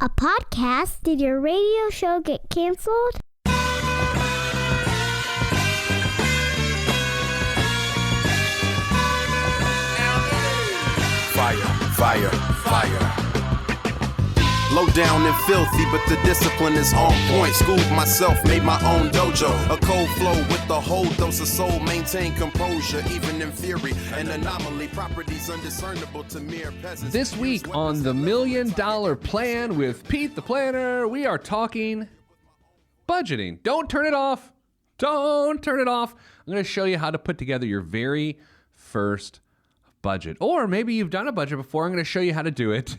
A podcast? Did your radio show get canceled? Fire. Low down and filthy, but the discipline is on point. Schooled myself, made my own dojo. A cold flow with the whole dose of soul. Maintain composure, even in theory. An anomaly, properties undiscernible to mere peasants. This week on the $1 Million Plan with Pete the Planner, we are talking budgeting. Don't turn it off. Don't turn it off. I'm going to show you how to put together your very first budget. Or maybe you've done a budget before. I'm going to show you how to do it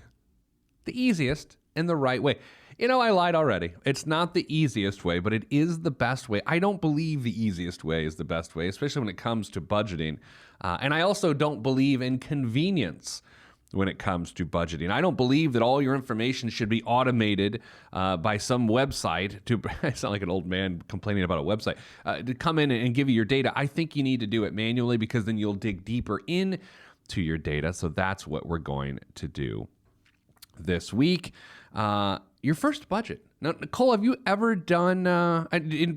the easiest and the right way. You know, I lied already. It's not the easiest way, but it is the best way. I don't believe the easiest way is the best way, especially when it comes to budgeting. And I also don't believe in convenience when it comes to budgeting. I don't believe that all your information should be automated by some website to, I sound like an old man complaining about a website, to come in and give you your data. I think you need to do it manually because then you'll dig deeper in to your data. So that's what we're going to do this week. Your first budget. Now, Nicole, have you ever done,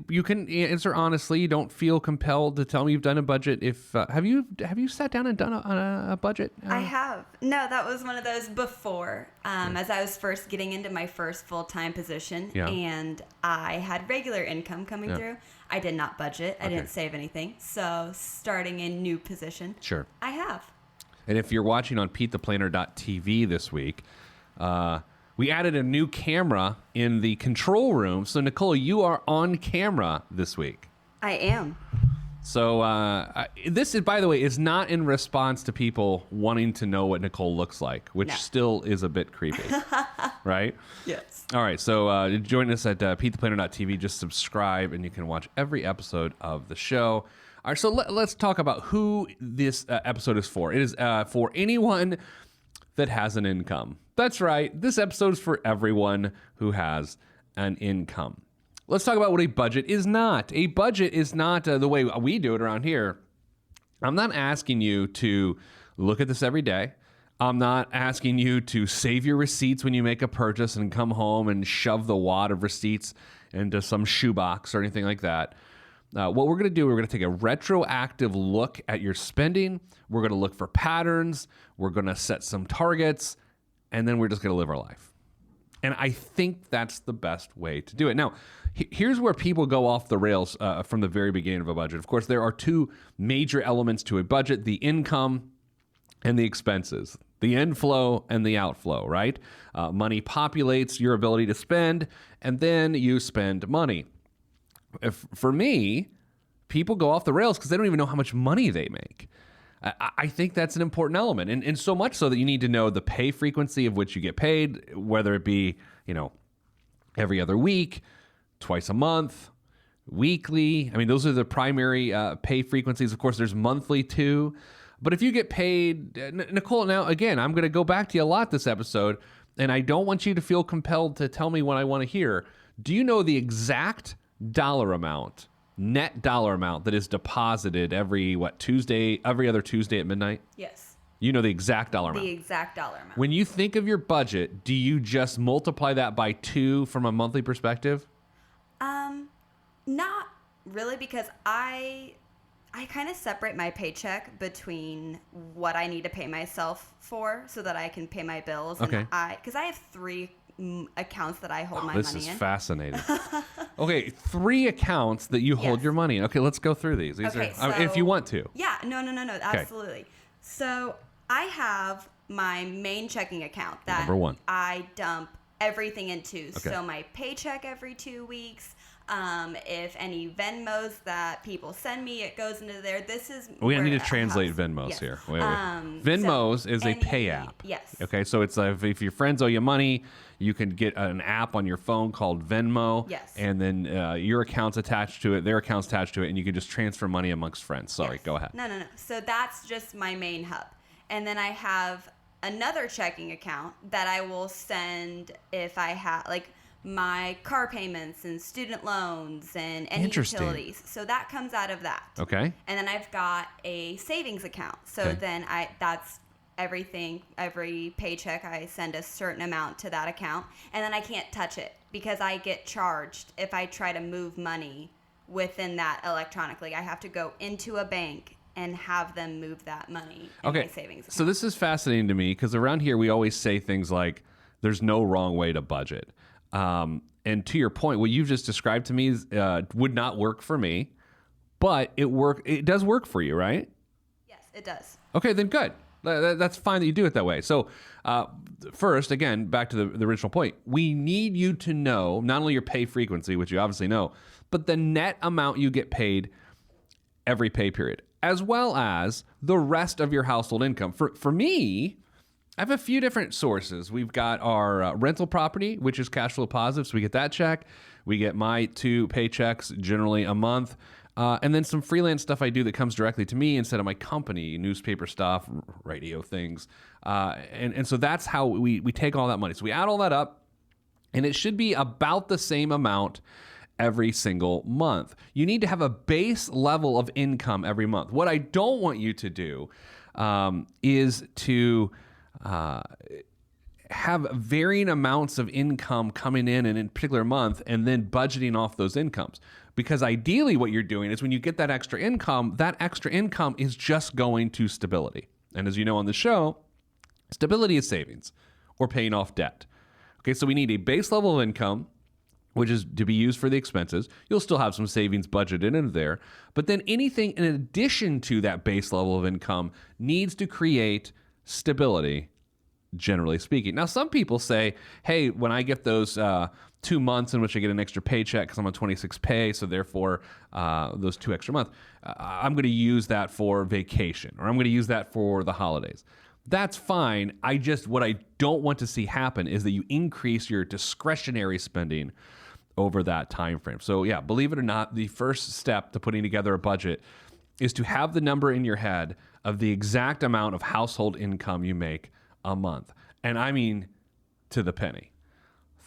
you can answer honestly, you don't feel compelled to tell me you've done a budget. If have you sat down and done a budget? I have. No, that was one of those before, as I was first getting into my first full-time position, and I had regular income coming through. I did not budget. I didn't save anything. So starting a new position, sure, I have. And if you're watching on PeteThePlanner.tv this week, we added a new camera in the control room. So, Nicole, you are on camera this week. I am. So, this, is, by the way, is not in response to people wanting to know what Nicole looks like, which still is a bit creepy, right? Yes. All right. So, join us at PeteThePlanner.tv. Just subscribe, and you can watch every episode of the show. All right. So, let's talk about who this episode is for. It is for anyone that has an income. That's right. This episode is for everyone who has an income. Let's talk about what a budget is not. A budget is not the way we do it around here. I'm not asking you to look at this every day. I'm not asking you to save your receipts when you make a purchase and come home and shove the wad of receipts into some shoebox or anything like that. What we're going to do, we're going to take a retroactive look at your spending. We're going to look for patterns. We're going to set some targets. And then we're just going to live our life. And I think that's the best way to do it. Now, here's where people go off the rails from the very beginning of a budget. Of course, there are two major elements to a budget: the income and the expenses, the inflow and the outflow, right? Money populates your ability to spend, and then you spend money. For me, people go off the rails because they don't even know how much money they make. I think that's an important element, and so much so that you need to know the pay frequency of which you get paid, whether it be, every other week, twice a month, weekly. I mean, those are the primary pay frequencies. Of course, there's monthly too. But if you get paid, Nicole, now again, I'm going to go back to you a lot this episode, and I don't want you to feel compelled to tell me what I want to hear. Do you know the exact dollar amount? Net dollar amount that is deposited every other Tuesday at midnight? Yes. You know the exact dollar amount. The exact dollar amount. When you think of your budget, do you just multiply that by 2 from a monthly perspective? Not really, because I kind of separate my paycheck between what I need to pay myself for so that I can pay my bills. Okay. Because I have 3 accounts that I hold my this money is in. fascinating. Okay, 3 accounts that you hold your money in. Okay, let's go through these. If you want to. Yeah, no, absolutely. So I have my main checking account that Number 1. I dump everything into. Okay. So my paycheck every 2 weeks. If any Venmos that people send me, it goes into there. This is we need to translate Venmos here. Wait. Venmos is a pay app. Yes. Okay, so it's if your friends owe you money, you can get an app on your phone called Venmo. Yes. And then your account's attached to it, their account's attached to it, and you can just transfer money amongst friends. Sorry, go ahead. No. So that's just my main hub. And then I have another checking account that I will send if I have, my car payments and student loans and any utilities. So that comes out of that. Okay. And then I've got a savings account. So then that's everything, every paycheck, I send a certain amount to that account, and then I can't touch it because I get charged if I try to move money within that electronically. I have to go into a bank and have them move that money in my savings account. So this is fascinating to me because around here we always say things like, there's no wrong way to budget. And to your point, what you've just described to me would not work for me, but it does work for you, right? Yes, it does. Okay, then good. That's fine that you do it that way. So first, again, back to the original point, we need you to know not only your pay frequency, which you obviously know, but the net amount you get paid every pay period, as well as the rest of your household income. For me, I have a few different sources. We've got our rental property, which is cash flow positive, so we get that check. We get my 2 paychecks generally a month. And then some freelance stuff I do that comes directly to me instead of my company, newspaper stuff, radio things. And so that's how we take all that money. So we add all that up, and it should be about the same amount every single month. You need to have a base level of income every month. What I don't want you to do is to have varying amounts of income coming in a particular month and then budgeting off those incomes. Because ideally what you're doing is when you get that extra income is just going to stability. And as you know on the show, stability is savings or paying off debt. Okay, so we need a base level of income, which is to be used for the expenses. You'll still have some savings budgeted in there. But then anything in addition to that base level of income needs to create stability, generally speaking. Now, some people say, hey, when I get those 2 months in which I get an extra paycheck because I'm on 26 pay, so therefore those 2 extra months, I'm going to use that for vacation, or I'm going to use that for the holidays. That's fine. What I don't want to see happen is that you increase your discretionary spending over that time frame. So yeah, believe it or not, the first step to putting together a budget is to have the number in your head of the exact amount of household income you make a month. And I mean to the penny.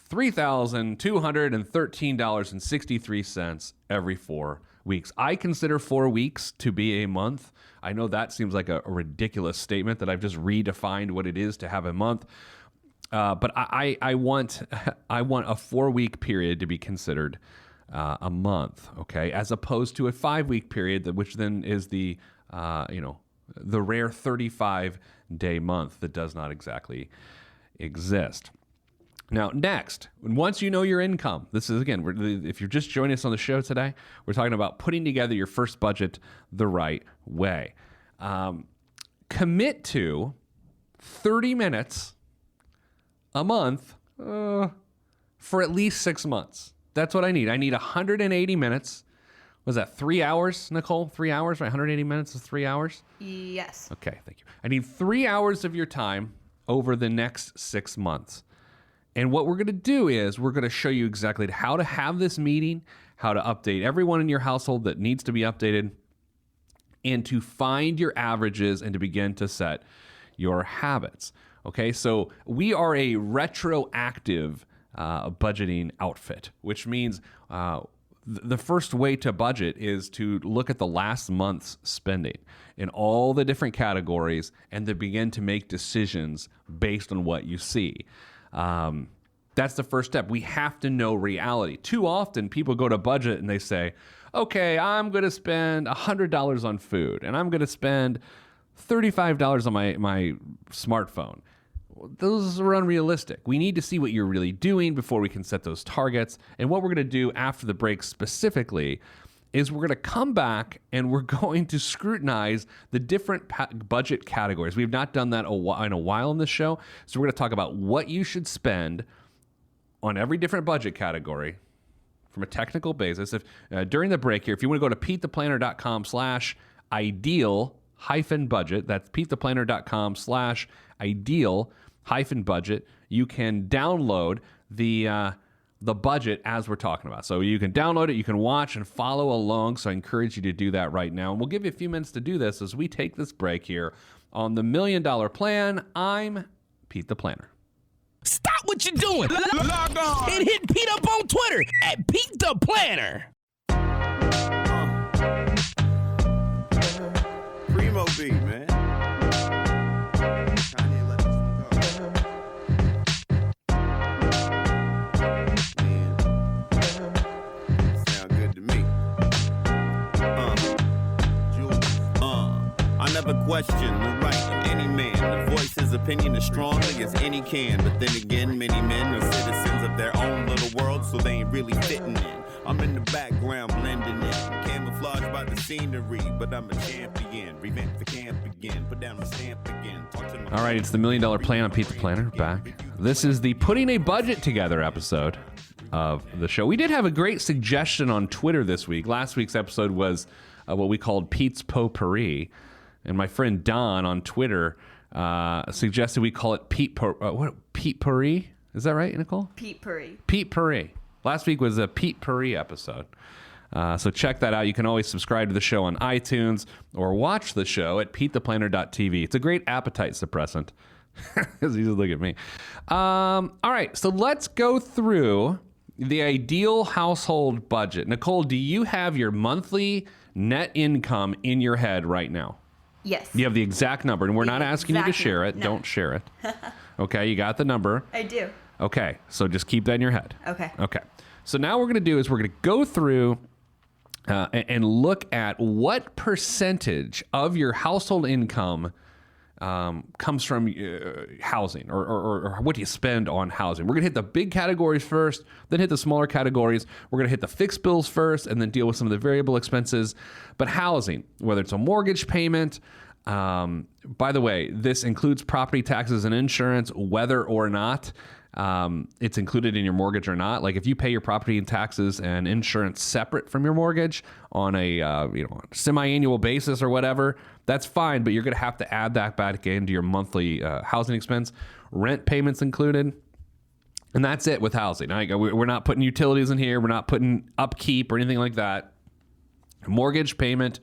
$3,213.63 every 4 weeks. I consider 4 weeks to be a month. I know that seems like a ridiculous statement that I've just redefined what it is to have a month. But I want a 4-week period to be considered a month, okay, as opposed to a 5-week period, which then is the rare 35-day month that does not exactly exist. Now, next, once you know your income, this is, again, if you're just joining us on the show today, we're talking about putting together your first budget the right way. Commit to 30 minutes a month for at least 6 months. That's what I need. I need 180 minutes. Was that 3 hours, Nicole? 3 hours, right? 180 minutes is 3 hours? Yes. Okay, thank you. I need 3 hours of your time over the next 6 months. And what we're going to do is we're going to show you exactly how to have this meeting, how to update everyone in your household that needs to be updated, and to find your averages and to begin to set your habits. Okay, so we are a retroactive budgeting outfit, which means the first way to budget is to look at the last month's spending in all the different categories and to begin to make decisions based on what you see. That's the first step. We have to know reality. Too often people go to budget and they say, okay, I'm going to spend $100 on food and I'm going to spend $35 on my smartphone. Those are unrealistic. We need to see what you're really doing before we can set those targets. And what we're going to do after the break specifically is we're going to come back and we're going to scrutinize the different budget categories. We've not done that in a while in this show. So we're going to talk about what you should spend on every different budget category from a technical basis. If during the break here, if you want to go to PeteThePlanner.com/ideal-budget, that's PeteThePlanner.com/ideal-budget, you can download the budget as we're talking about. So you can download it, you can watch and follow along. So I encourage you to do that right now. And we'll give you a few minutes to do this as we take this break here on the $1 Million Plan. I'm Pete the Planner. Stop what you're doing. Log on and hit Pete up on Twitter at Pete the Planner. Primo beat, man. question the right of any man to voice his opinion as strongly as any can. But then again, many men are citizens of their own little world, so they ain't really fitting in. I'm in the background blending in, camouflaged by the scenery, but I'm a champion. Revamp the camp again, put down my stamp again. All right, it's the $1 Million Plan on Pete the Planner back. This is the Putting a Budget Together episode of the show. We did have a great suggestion on Twitter this week. Last week's episode was what we called Pete's Potpourri, and my friend Don on Twitter suggested we call it Pete Pourri. Is that right, Nicole? Pete Pourri. Pete Pourri. Last week was a Pete Pourri episode. So check that out. You can always subscribe to the show on iTunes or watch the show at PeteThePlanner.tv. It's a great appetite suppressant. Because you just look at me. All right, so let's go through the ideal household budget. Nicole, do you have your monthly net income in your head right now? Yes. You have the exact number, and we're not asking you to exact share it. no. Don't share it. Okay, you got the number. I do. Okay, so just keep that in your head. Okay. Okay. So now what we're going to do is we're going to go through and look at what percentage of your household income comes from housing, or what do you spend on housing. We're going to hit the big categories first, then hit the smaller categories. We're going to hit the fixed bills first, and then deal with some of the variable expenses. But housing, whether it's a mortgage payment, by the way, this includes property taxes and insurance, whether or not it's included in your mortgage or not. Like if you pay your property and taxes and insurance separate from your mortgage on a semi-annual basis or whatever, that's fine, but you're going to have to add that back into your monthly housing expense. Rent payments included. And that's it with housing. We're not putting utilities in here. We're not putting upkeep or anything like that. Mortgage payment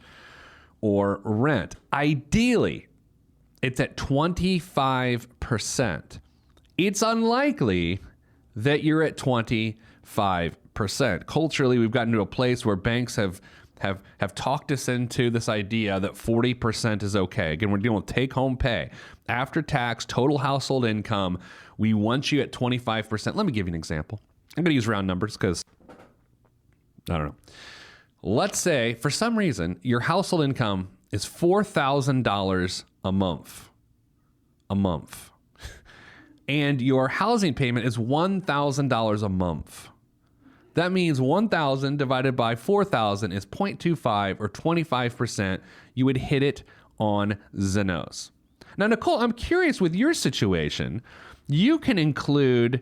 or rent. Ideally, it's at 25%. It's unlikely that you're at 25%. Culturally, we've gotten to a place where banks have talked us into this idea that 40% is okay. Again, we're dealing with take-home pay. After tax, total household income, we want you at 25%. Let me give you an example. I'm going to use round numbers because, I don't know. Let's say, for some reason, your household income is $4,000 a month. And your housing payment is $1,000 a month. That means 1,000 divided by 4,000 is 0.25 or 25%. You would hit it on Zenos. Now, Nicole, I'm curious with your situation. You can include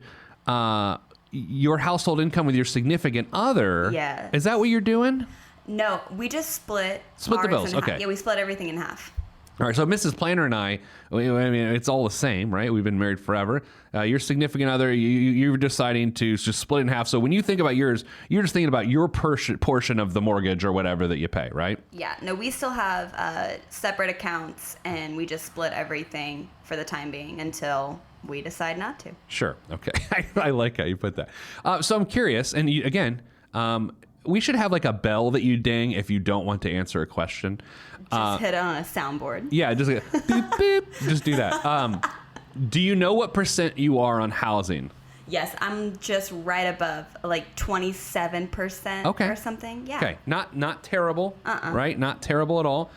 your household income with your significant other. Yes. Is that what you're doing? No, we just split the ours bills. in half. Okay. Yeah, we split everything in half. All right, so Mrs. Planner and I mean, it's all the same, right? We've been married forever. Your significant other, you're deciding to just split it in half. So when you think about yours, you're just thinking about your portion of the mortgage or whatever that you pay, right? Yeah, no, we still have separate accounts, and we just split everything for the time being until we decide not to. Sure, okay. I like how you put that. So I'm curious, and we should have like a bell that you ding if you don't want to answer a question. Just hit it on a soundboard. Yeah, just like, beep, beep, just do that. Do you know what percent you are on housing? Yes, I'm just right above, like 27% or something. Yeah. Okay, not terrible, right? Not terrible at all.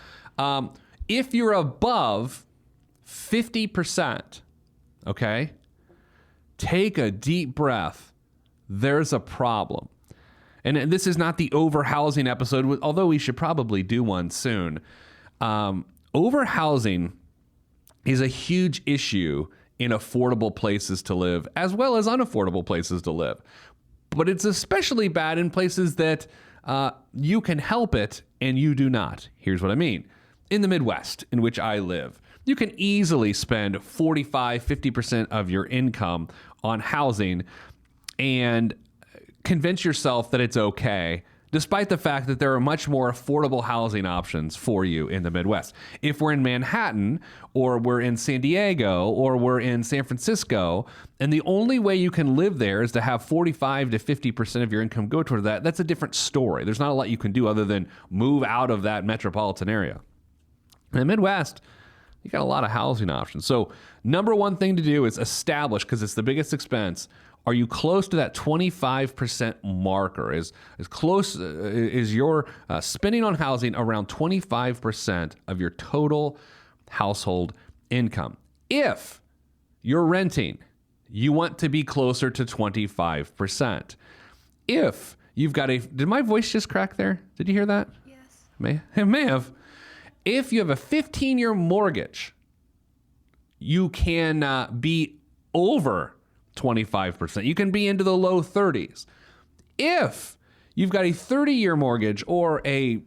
If you're above 50%, okay, take a deep breath. There's a problem. And this is not the overhousing episode, although we should probably do one soon. Overhousing is a huge issue in affordable places to live, as well as unaffordable places to live. But it's especially bad in places that you can help it and you do not. Here's what I mean. In the Midwest, in which I live, you can easily spend 45, 50% of your income on housing and convince yourself that it's okay, despite the fact that there are much more affordable housing options for you in the Midwest. If we're in Manhattan, or we're in San Diego, or we're in San Francisco, and the only way you can live there is to have 45 to 50% of your income go toward that, that's a different story. There's not a lot you can do other than move out of that metropolitan area. In the Midwest, you got a lot of housing options. So number one thing to do is establish, because it's the biggest expense, are you close to that 25% marker? Is your spending on housing around 25% of your total household income. If you're renting, you want to be closer to 25%. If you've got did my voice just crack there? Did you hear that? Yes. It may have. If you have a 15-year mortgage, you can be over 25%. You can be into the low 30s. If you've got a 30-year mortgage or a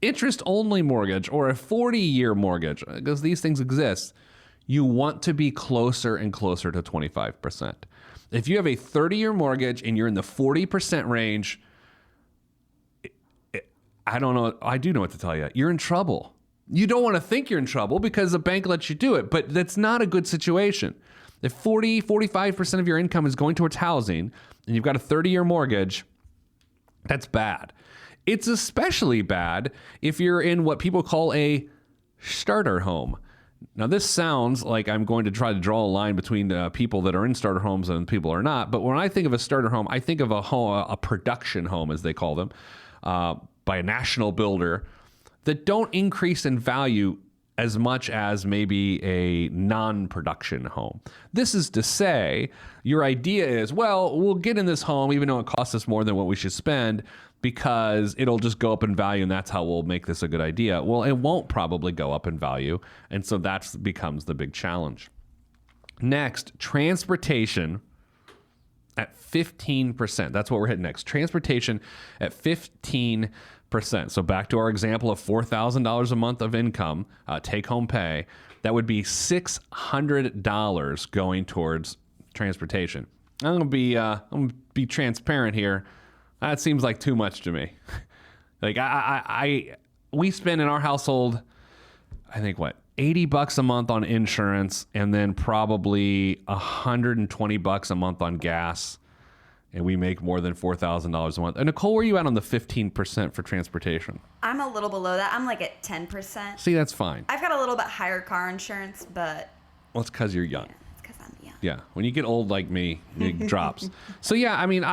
interest-only mortgage or a 40-year mortgage, because these things exist, you want to be closer and closer to 25%. If you have a 30-year mortgage and you're in the 40% range, I don't know. I do know what to tell you. You're in trouble. You don't want to think you're in trouble because the bank lets you do it, but that's not a good situation. If 45% of your income is going towards housing and you've got a 30-year mortgage, that's bad. It's especially bad if you're in what people call a starter home. Now, this sounds like I'm going to try to draw a line between people that are in starter homes and people who are not. But when I think of a starter home, I think of a production home, as they call them, by a national builder that don't increase in value as much as maybe a non-production home. This is to say, your idea is, well, we'll get in this home even though it costs us more than what we should spend because it'll just go up in value and that's how we'll make this a good idea. Well, it won't probably go up in value, and so that becomes the big challenge. Next, transportation at 15%. That's what we're hitting next. Transportation at 15%. So back to our example of $4,000 a month of income, take-home pay, that would be $600 going towards transportation. I'm gonna be transparent here. That seems like too much to me. Like we spend in our household, I think $80 a month on insurance, and then probably $120 a month on gas. And we make more than $4,000 a month. And Nicole, where are you at on the 15% for transportation? I'm a little below that. I'm like at 10%. See, that's fine. I've got a little bit higher car insurance, but... Well, it's because you're young. Yeah, it's because I'm young. Yeah, when you get old like me, it drops. So yeah, I mean,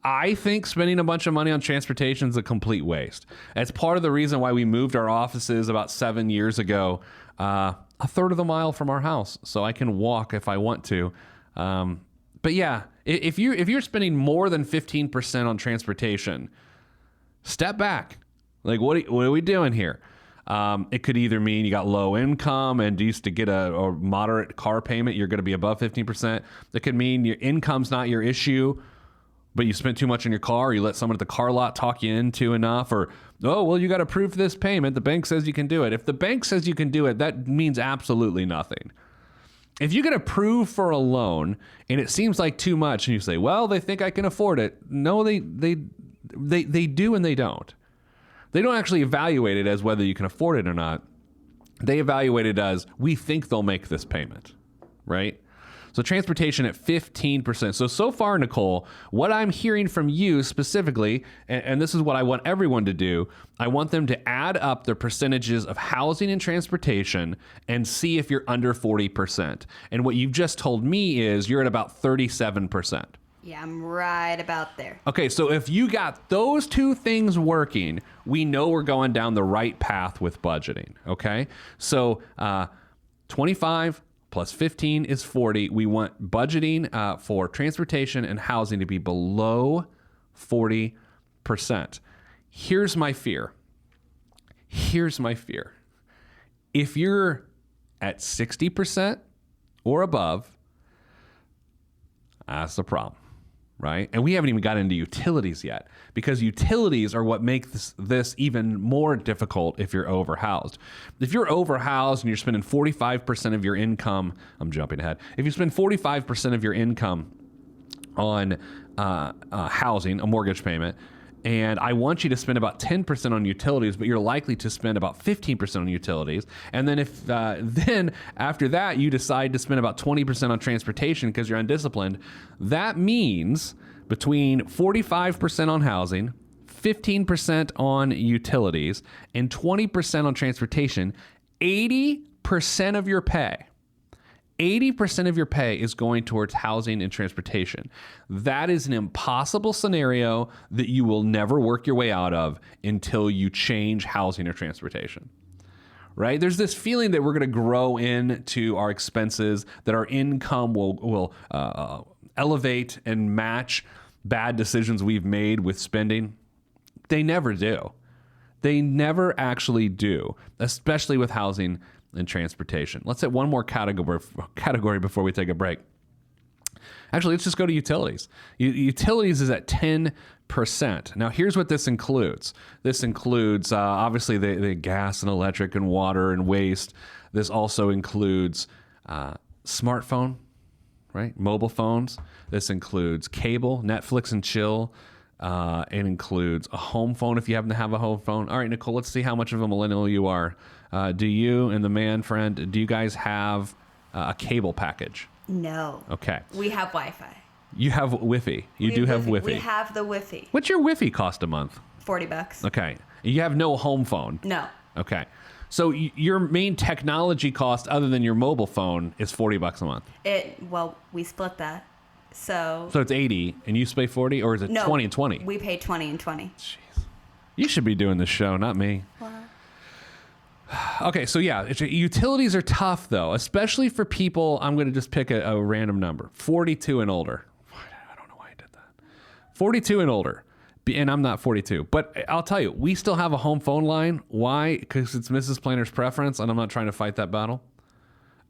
I think spending a bunch of money on transportation is a complete waste. It's part of the reason why we moved our offices about 7 years ago, a third of the mile from our house, so I can walk if I want to. But yeah, if you're spending more than 15% on transportation, step back. Like, what are we doing here? It could either mean you got low income and used to get a moderate car payment, you're going to be above 15%. It could mean your income's not your issue, but you spent too much on your car, or you let someone at the car lot talk you into enough, or, oh, well, you got to prove this payment. The bank says you can do it. If the bank says you can do it, that means absolutely nothing. If you get approved for a loan and it seems like too much and you say, well, they think I can afford it. No, they do and they don't. They don't actually evaluate it as whether you can afford it or not. They evaluate it as, we think they'll make this payment, right? So transportation at 15%. So far, Nicole, what I'm hearing from you specifically, and this is what I want everyone to do, I want them to add up their percentages of housing and transportation and see if you're under 40%. And what you've just told me is you're at about 37%. Yeah, I'm right about there. Okay, so if you got those two things working, we know we're going down the right path with budgeting, okay? So 25 plus 15 is 40. We want budgeting for transportation and housing to be below 40%. Here's my fear. If you're at 60% or above, that's the problem, right? And we haven't even got into utilities yet, because utilities are what make this even more difficult if you're overhoused. If you're overhoused and you're spending 45% of your income, I'm jumping ahead. If you spend 45% of your income on housing, a mortgage payment, and I want you to spend about 10% on utilities, but you're likely to spend about 15% on utilities. And then if then after that you decide to spend about 20% on transportation because you're undisciplined, that means between 45% on housing, 15% on utilities, and 20% on transportation, 80% of your pay. 80% of your pay is going towards housing and transportation. That is an impossible scenario that you will never work your way out of until you change housing or transportation, right? There's this feeling that we're going to grow into our expenses, that our income will elevate and match bad decisions we've made with spending. They never do. They never actually do, especially with housing and transportation. Let's hit one more category before we take a break. Actually, let's just go to utilities. Utilities is at 10%. Now, here's what this includes. This includes, obviously, the gas and electric and water and waste. This also includes smartphone, right? Mobile phones. This includes cable, Netflix and chill. It includes a home phone if you happen to have a home phone. All right, Nicole, let's see how much of a millennial you are. Do you and the man friend, do you guys have a cable package? No. Okay. We have Wi-Fi. You have Wi-Fi. You do have Wi-Fi. We have the Wi-Fi. What's your Wi-Fi cost a month? $40. Okay. You have no home phone? No. Okay. So your main technology cost other than your mobile phone is $40 a month? Well, we split that. So it's 80 and you pay 40, or is it 20 and 20? We pay 20 and 20. Jeez. You should be doing this show, not me. What? Okay, so yeah, utilities are tough though, especially for people. I'm going to just pick a random number, 42 and older. I don't know why I did that. 42 and older, and I'm not 42, but I'll tell you, we still have a home phone line. Why? Because it's Mrs. Planner's preference, and I'm not trying to fight that battle.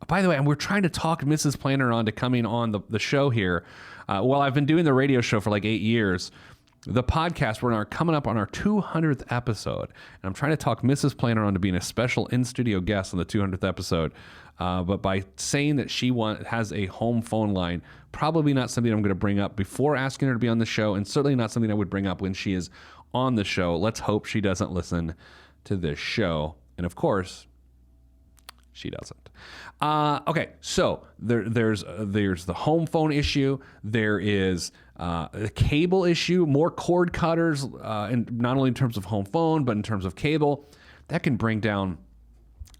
By the way, and we're trying to talk Mrs. Planner on to coming on the show here. Well, I've been doing the radio show for like 8 years. The podcast, we're coming up on our 200th episode. And I'm trying to talk Mrs. Planner on to being a special in-studio guest on the 200th episode. But by saying that she has a home phone line, probably not something I'm going to bring up before asking her to be on the show, and certainly not something I would bring up when she is on the show. Let's hope she doesn't listen to this show. And of course, she doesn't. Okay, so there's the home phone issue. There is the cable issue. More cord cutters, and not only in terms of home phone, but in terms of cable. That can bring down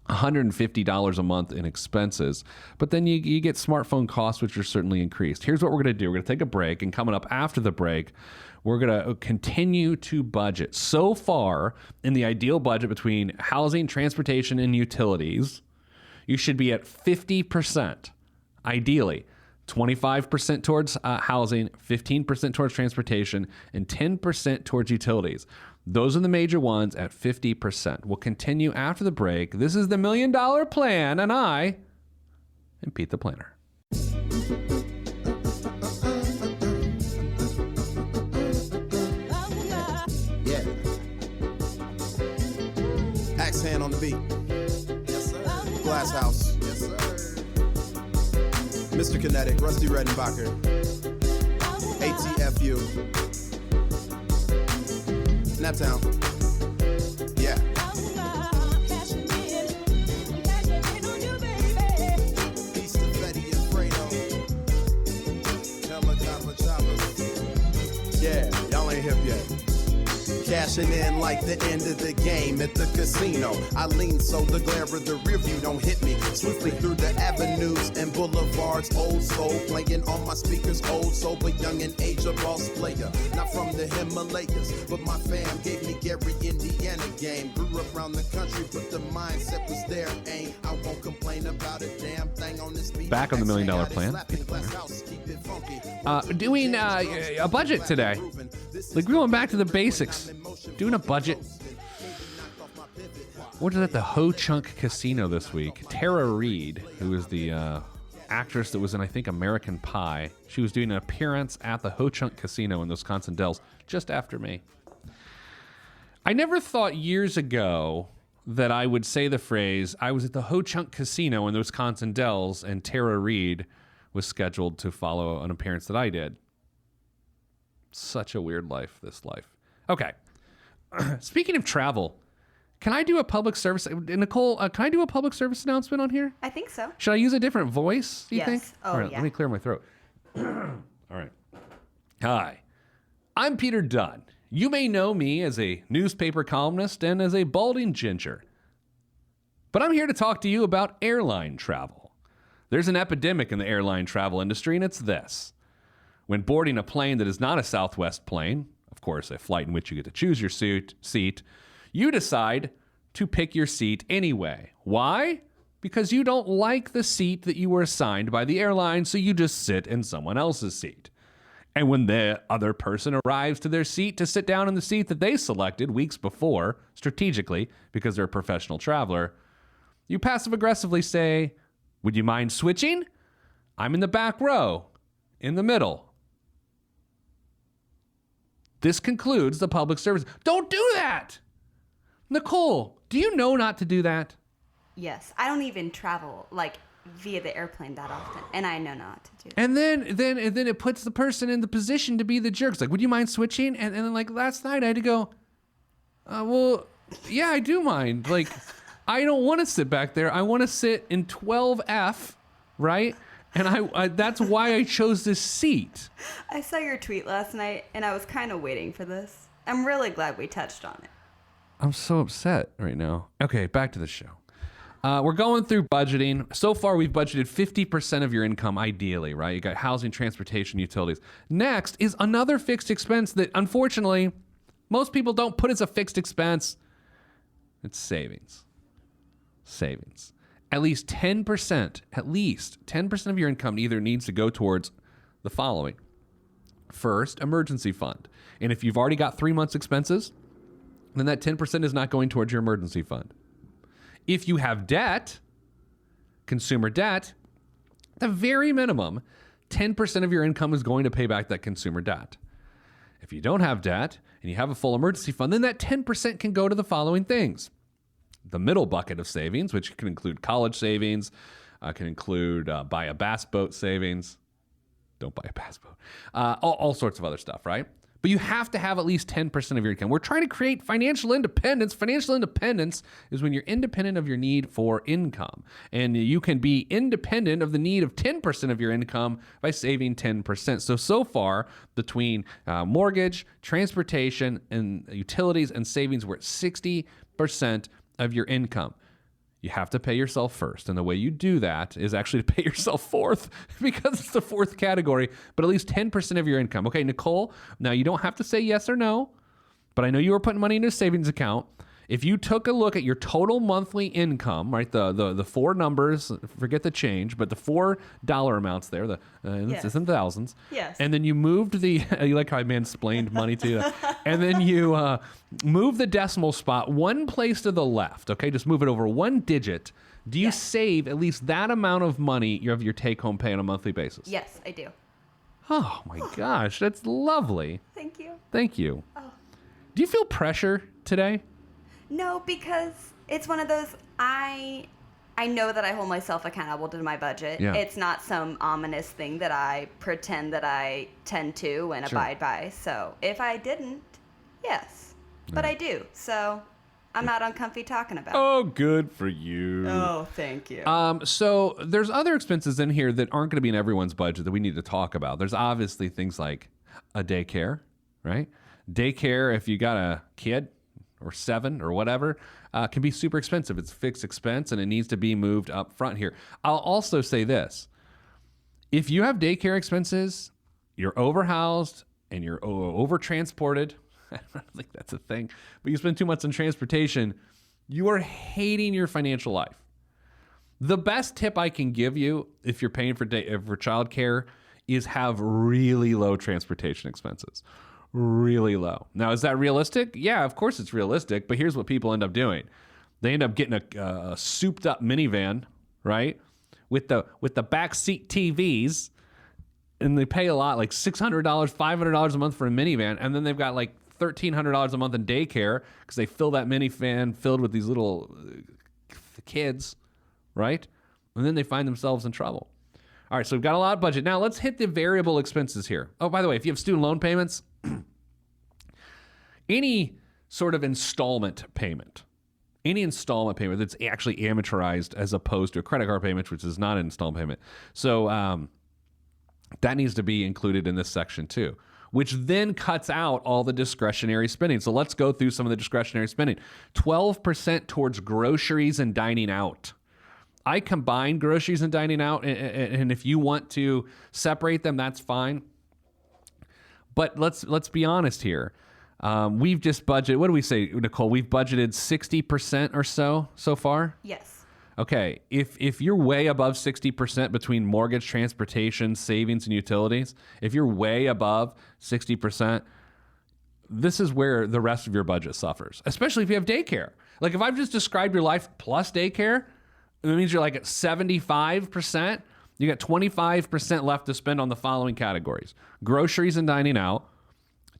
$150 a month in expenses. But then you get smartphone costs, which are certainly increased. Here's what we're going to do. We're going to take a break, and coming up after the break, we're going to continue to budget. So far, in the ideal budget between housing, transportation, and utilities, you should be at 50%, ideally. 25% towards housing, 15% towards transportation, and 10% towards utilities. Those are the major ones at 50%. We'll continue after the break. This is the $1 Million Plan, and I am Pete the Planner. Yeah. Axe hand on the beat. Glass House. Yes, sir. Mr. Kinetic, Rusty Redenbacher. ATFU. Naptown. Yeah. East of Betty and Fredo. Helicopter choppers. Yeah, y'all ain't hip yet. Cashing in like the end of the game at the casino. I lean so the glare of the rear view don't hit me. Swiftly through the avenues and boulevards. Old soul playing on my speakers. Old soul but young in age, a boss player. Not from the Himalayas, but my fam gave me Gary, Indiana game. Grew up around the country, but the mindset was there. Ain't I won't complain about a damn thing on this beat. Back on the $1 Million Plan. Doing a budget today. Like, we're going back to the basics. Doing a budget. What is at the Ho Chunk Casino this week? Tara Reid, who is the actress that was in, I think, American Pie. She was doing an appearance at the Ho Chunk Casino in Wisconsin Dells just after me. I never thought years ago that I would say the phrase, I was at the Ho Chunk Casino in the Wisconsin Dells and Tara Reid was scheduled to follow an appearance that I did. Such a weird life, this life. Okay. Speaking of travel, can I do a public service? Nicole, can I do a public service announcement on here? I think so. Should I use a different voice, do you think? Oh, all right, yeah. Let me clear my throat. All right. Hi, I'm Peter Dunn. You may know me as a newspaper columnist and as a balding ginger. But I'm here to talk to you about airline travel. There's an epidemic in the airline travel industry, and it's this. When boarding a plane that is not a Southwest plane, of course, a flight in which you get to choose your seat, you decide to pick your seat anyway. Why? Because you don't like the seat that you were assigned by the airline, so you just sit in someone else's seat. And when the other person arrives to their seat to sit down in the seat that they selected weeks before, strategically, because they're a professional traveler, you passive-aggressively say, would you mind switching? I'm in the back row, in the middle. This concludes the public service. Don't do that! Nicole, do you know not to do that? Yes, I don't even travel via the airplane that often, and I know not to do that. And then it puts the person in the position to be the jerks. Like, would you mind switching? And then like last night I had to go, well, yeah, I do mind. Like, I don't want to sit back there. I want to sit in 12F, right? And I that's why I chose this seat. I saw your tweet last night, and I was kind of waiting for this. I'm really glad we touched on it. I'm so upset right now. Okay, back to the show. We're going through budgeting. So far, we've budgeted 50% of your income, ideally, right? You got housing, transportation, utilities. Next is another fixed expense that, unfortunately, most people don't put as a fixed expense. It's savings. Savings. At least 10% of your income either needs to go towards the following. First, emergency fund. And if you've already got 3 months' expenses, then that 10% is not going towards your emergency fund. If you have debt, consumer debt, at the very minimum, 10% of your income is going to pay back that consumer debt. If you don't have debt and you have a full emergency fund, then that 10% can go to the following things. The middle bucket of savings, which can include college savings, can include buy a bass boat savings. Don't buy a bass boat. All sorts of other stuff, right? But you have to have at least 10% of your income. We're trying to create financial independence. Financial independence is when you're independent of your need for income. And you can be independent of the need of 10% of your income by saving 10%. So far, between mortgage, transportation, and utilities and savings, we're at 60% of your income. You have to pay yourself first. And the way you do that is actually to pay yourself fourth because it's the fourth category, but at least 10% of your income. Okay, Nicole, now you don't have to say yes or no, but I know you were putting money into a savings account. If you took a look at your total monthly income, right, the four numbers, forget the change, but the $4 amounts there, it's in thousands. Yes. And then you moved you like how I mansplained money to you, and then you move the decimal spot one place to the left, okay? Just move it over one digit. Do you save at least that amount of money of your take-home pay on a monthly basis? Yes, I do. Oh, my gosh, that's lovely. Thank you. Thank you. Oh. Do you feel pressure today? No, because it's one of those, I know that I hold myself accountable to my budget. Yeah. It's not some ominous thing that I pretend that I tend to and abide by. So if I didn't, yes. But I do. So I'm not uncomfy talking about it. Oh, good for you. Oh, thank you. So there's other expenses in here that aren't going to be in everyone's budget that we need to talk about. There's obviously things like a daycare, right? Daycare, if you got a kid or 7 or whatever, can be super expensive. It's a fixed expense and it needs to be moved up front here. I'll also say this. If you have daycare expenses, you're overhoused and you're over-transported, I don't think that's a thing, but you spend too much on transportation, you are hating your financial life. The best tip I can give you if you're paying for childcare is have really low transportation expenses. Really low. Now, is that realistic? Yeah, of course it's realistic, but here's what people end up doing. They end up getting a souped up minivan, right? With the backseat TVs, and they pay a lot, like $600, $500 a month for a minivan, and then they've got like $1,300 a month in daycare because they fill that minivan filled with these little kids, right? And then they find themselves in trouble. All right, so we've got a lot of budget. Now let's hit the variable expenses here. Oh, by the way, if you have student loan payments, any sort of installment payment that's actually amortized as opposed to a credit card payment, which is not an installment payment. So that needs to be included in this section too, which then cuts out all the discretionary spending. So let's go through some of the discretionary spending. 12% towards groceries and dining out. I combine groceries and dining out, and if you want to separate them, that's fine. But let's be honest here. We've just budgeted, what do we say, Nicole? We've budgeted 60% or so far? Yes. Okay, if you're way above 60% between mortgage, transportation, savings, and utilities, if you're way above 60%, this is where the rest of your budget suffers, especially if you have daycare. Like if I've just described your life plus daycare, that means you're like at 75%. You got 25% left to spend on the following categories: groceries and dining out,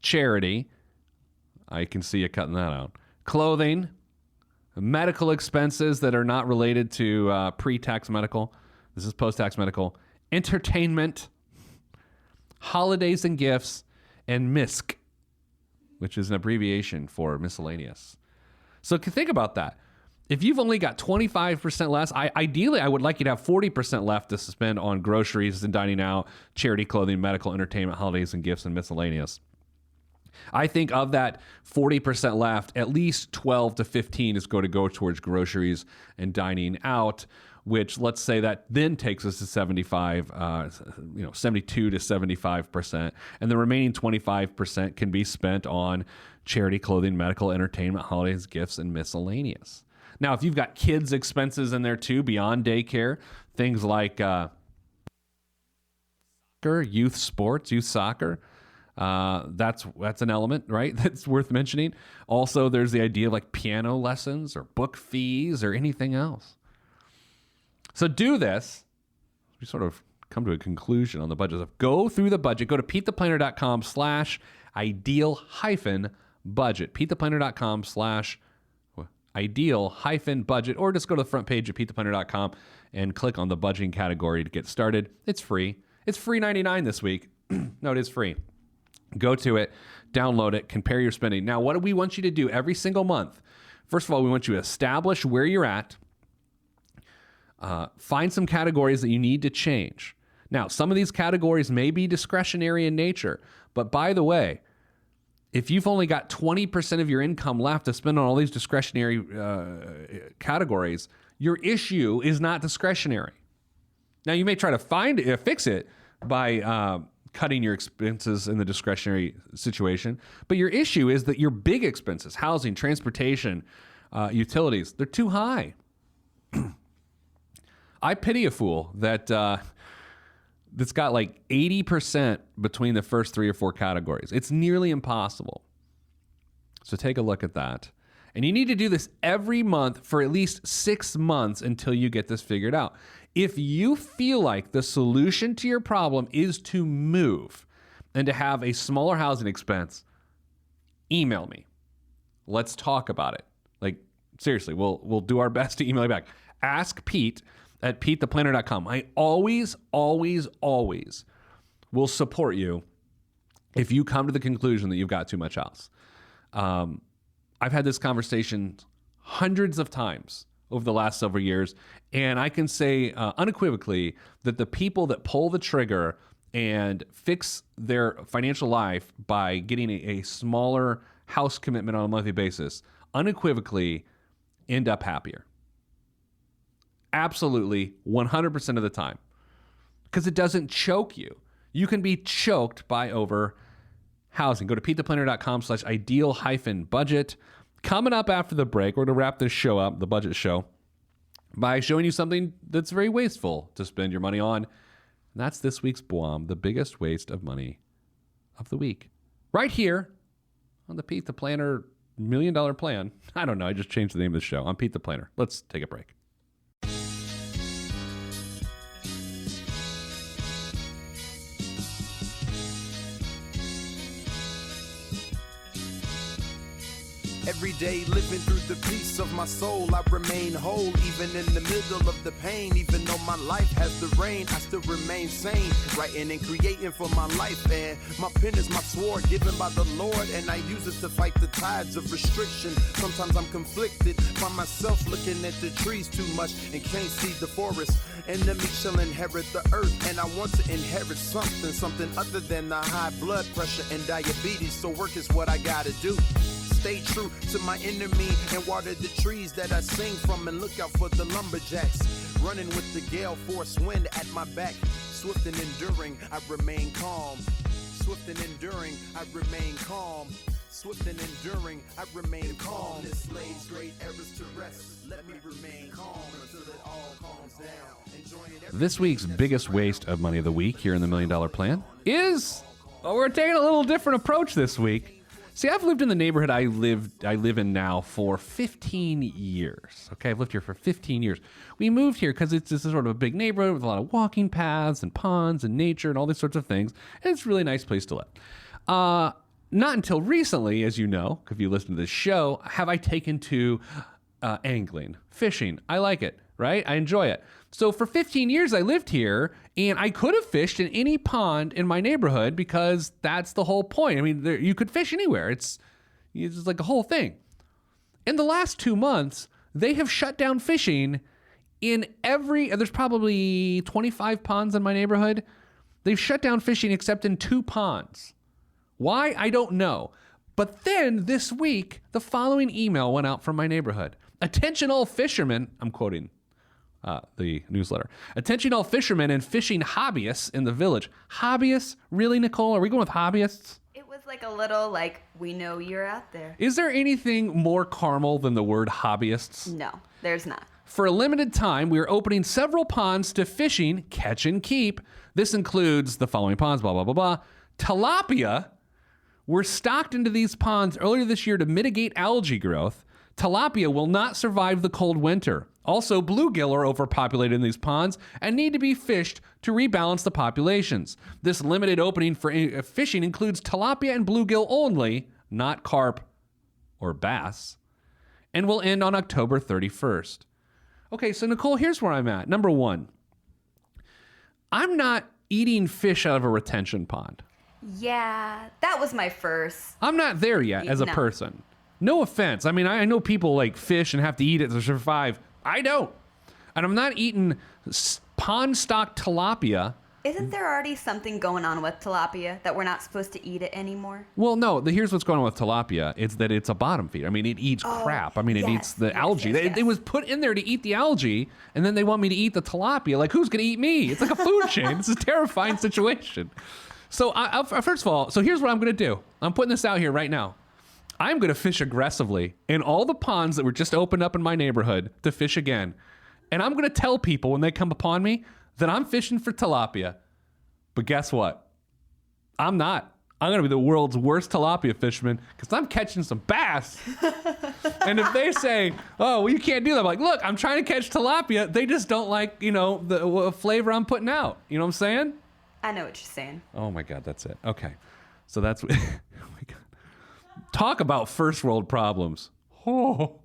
charity, I can see you cutting that out, clothing, medical expenses that are not related to pre-tax medical. This is post-tax medical. Entertainment, holidays and gifts, and MISC, which is an abbreviation for miscellaneous. So think about that. If you've only got 25% less, ideally I would like you to have 40% left to spend on groceries and dining out, charity, clothing, medical, entertainment, holidays and gifts, and miscellaneous. I think of that 40% left, at least 12 to 15 is going to go towards groceries and dining out, which let's say that then takes us to 72 to 75%. And the remaining 25% can be spent on charity, clothing, medical, entertainment, holidays, gifts, and miscellaneous. Now, if you've got kids' expenses in there too, beyond daycare, things like youth sports, youth soccer, that's an element, right? That's worth mentioning. Also, there's the idea of like piano lessons or book fees or anything else. So do this. We sort of come to a conclusion on the budget. Go through the budget. Go to PeteThePlanner.com/ideal-budget. PeteThePlanner.com/ideal-budget, or just go to the front page of PeteThePlanner.com and click on the budgeting category to get started. It's free. It's free $99 this week. No, it is free. Go to it, download it, compare your spending. Now, what do we want you to do every single month? First of all, we want you to establish where you're at. Find some categories that you need to change. Now, some of these categories may be discretionary in nature, but by the way, if you've only got 20% of your income left to spend on all these discretionary categories, your issue is not discretionary. Now, you may try to fix it by cutting your expenses in the discretionary situation, but your issue is that your big expenses, housing, transportation, utilities, they're too high. I pity a fool that's got like 80% between the first 3 or 4 categories. It's nearly impossible. So take a look at that. And you need to do this every month for at least 6 months until you get this figured out. If you feel like the solution to your problem is to move and to have a smaller housing expense, email me. Let's talk about it. Like, seriously, we'll do our best to email you back. Ask Pete at PeteThePlanner.com. I always will support you if you come to the conclusion that you've got too much house. I've had this conversation hundreds of times over the last several years, and I can say unequivocally that the people that pull the trigger and fix their financial life by getting a smaller house commitment on a monthly basis unequivocally end up happier. Absolutely, 100% of the time. Because it doesn't choke you. You can be choked by over housing. Go to PeteThePlanner.com/ideal-budget. Coming up after the break, we're going to wrap this show up, the budget show, by showing you something that's very wasteful to spend your money on. And that's this week's BWOM, the biggest waste of money of the week. Right here on the Pete the Planner $1 Million Plan. I don't know, I just changed the name of the show. I'm Pete the Planner. Let's take a break. Every day living through the peace of my soul, I remain whole, even in the middle of the pain. Even though my life has the rain, I still remain sane, writing and creating for my life. And my pen is my sword given by the Lord, and I use it to fight the tides of restriction. Sometimes I'm conflicted, find myself looking at the trees too much and can't see the forest. Enemy shall inherit the earth, and I want to inherit something other than the high blood pressure and diabetes. So work is what I gotta do. Stay true to my enemy and water the trees that I sing from, and look out for the lumberjacks. Running with the gale force wind at my back. Swift and enduring, I remain calm. Swift and enduring, I remain calm. Swift and enduring, I remain calm. This lays great errors to rest. Let me remain calm until it all calms down. Enjoying every This week's biggest waste of money of the week here in the $1 Million Plan is, well, we're taking a little different approach this week. See, I've lived in the neighborhood I live in now for 15 years. Okay, I've lived here for 15 years. We moved here because it's sort of a big neighborhood with a lot of walking paths and ponds and nature and all these sorts of things. And it's a really nice place to live. Not until recently, as you know, if you listen to this show, have I taken to angling, fishing. I like it, right? I enjoy it. So for 15 years, I lived here, and I could have fished in any pond in my neighborhood because that's the whole point. I mean, you could fish anywhere. It's like a whole thing. In the last 2 months, they have shut down fishing in there's probably 25 ponds in my neighborhood. They've shut down fishing except in 2 ponds. Why? I don't know. But then this week, the following email went out from my neighborhood. Attention all fishermen, I'm quoting the newsletter. Attention all fishermen and fishing hobbyists in the village. Hobbyists? Really, Nicole? Are we going with hobbyists? It was like a little we know you're out there. Is there anything more caramel than the word hobbyists? No, there's not. For a limited time, we are opening several ponds to fishing, catch and keep. This includes the following ponds, blah, blah, blah, blah. Tilapia were stocked into these ponds earlier this year to mitigate algae growth. Tilapia will not survive the cold winter. Also, bluegill are overpopulated in these ponds and need to be fished to rebalance the populations. This limited opening for fishing includes tilapia and bluegill only, not carp or bass, and will end on October 31st. Okay, so Nicole, here's where I'm at. Number one, I'm not eating fish out of a retention pond. Yeah, that was my first. I'm not there yet as a person. No offense. I mean, I know people like fish and have to eat it to survive. I don't. And I'm not eating pond stock tilapia. Isn't there already something going on with tilapia that we're not supposed to eat it anymore? Well, no. Here's what's going on with tilapia. It's that it's a bottom feeder. I mean, it eats crap. I mean, it eats the algae. Yes. It was put in there to eat the algae, and then they want me to eat the tilapia. Like, who's going to eat me? It's like a food chain. It's a terrifying situation. So, first of all, here's what I'm going to do. I'm putting this out here right now. I'm going to fish aggressively in all the ponds that were just opened up in my neighborhood to fish again. And I'm going to tell people when they come upon me that I'm fishing for tilapia. But guess what? I'm not. I'm going to be the world's worst tilapia fisherman because I'm catching some bass. And if they say, oh, well, you can't do that, I'm like, look, I'm trying to catch tilapia. They just don't like, the flavor I'm putting out. You know what I'm saying? I know what you're saying. Oh, my God, that's it. Okay. So that's what... Oh, my God. Talk about first world problems. Oh,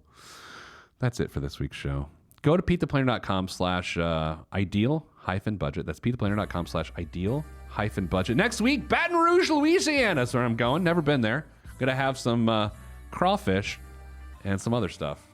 that's it for this week's show. Go to PeteThePlanner.com/ideal-budget. That's PeteThePlanner.com/ideal-budget. Next week, Baton Rouge, Louisiana is where I'm going. Never been there. Gonna have some crawfish and some other stuff.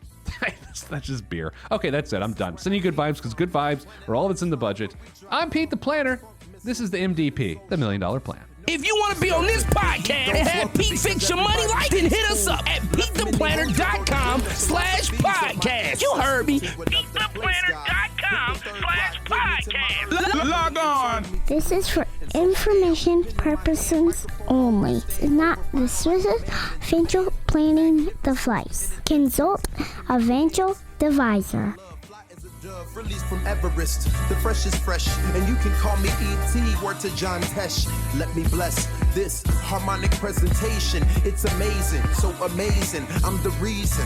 That's just beer. Okay, that's it. I'm done. Sending you good vibes because good vibes are all that's in the budget. I'm Pete the Planner. This is the MDP, the $1 Million Plan. If you want to be on this podcast and have Pete fix your money life, then hit us up at PeteThePlanner.com/podcast. You heard me. PeteThePlanner.com/podcast. Log on. This is for information purposes only. It's not the Swiss financial planning device. Consult a financial advisor. Released from Everest, the fresh is fresh, and you can call me E.T. Word to John Tesh. Let me bless this harmonic presentation. It's amazing, so amazing. I'm the reason.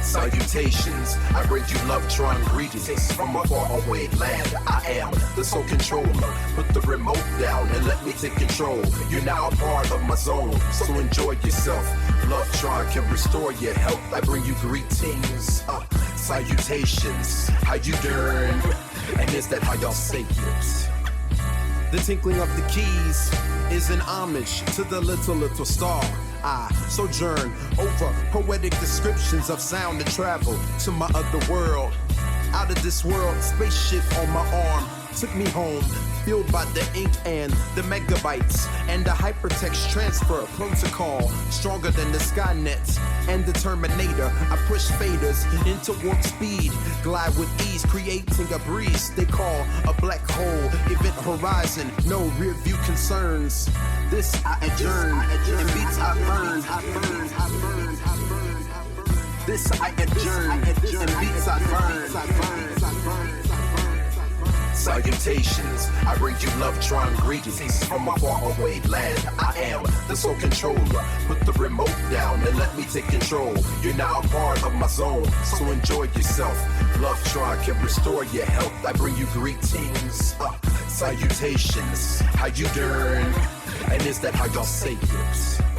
Salutations, I bring you love-tron greetings from a faraway land. I am the sole controller. Put the remote down and let me take control. You're now a part of my zone, so enjoy yourself. Love-tron can restore your health. I bring you greetings. Salutations, how you doing? And is that how y'all say it? The tinkling of the keys is an homage to the little star. I sojourn over poetic descriptions of sound and travel to my other world. Out of this world, spaceship on my arm took me home, fueled by the ink and the megabytes and the hypertext transfer protocol, stronger than the Skynet and the Terminator. I push faders into warp speed, glide with ease, creating a breeze they call a black hole. Event horizon, no rear view concerns. This I adjourn, and beats I burn. This I adjourn, and beats I burn. Salutations, I bring you Lovetron greetings from a faraway land. I am the sole controller. Put the remote down and let me take control. You're now a part of my zone, so enjoy yourself. Lovetron can restore your health. I bring you greetings, salutations. How you doing? And is that how y'all say it?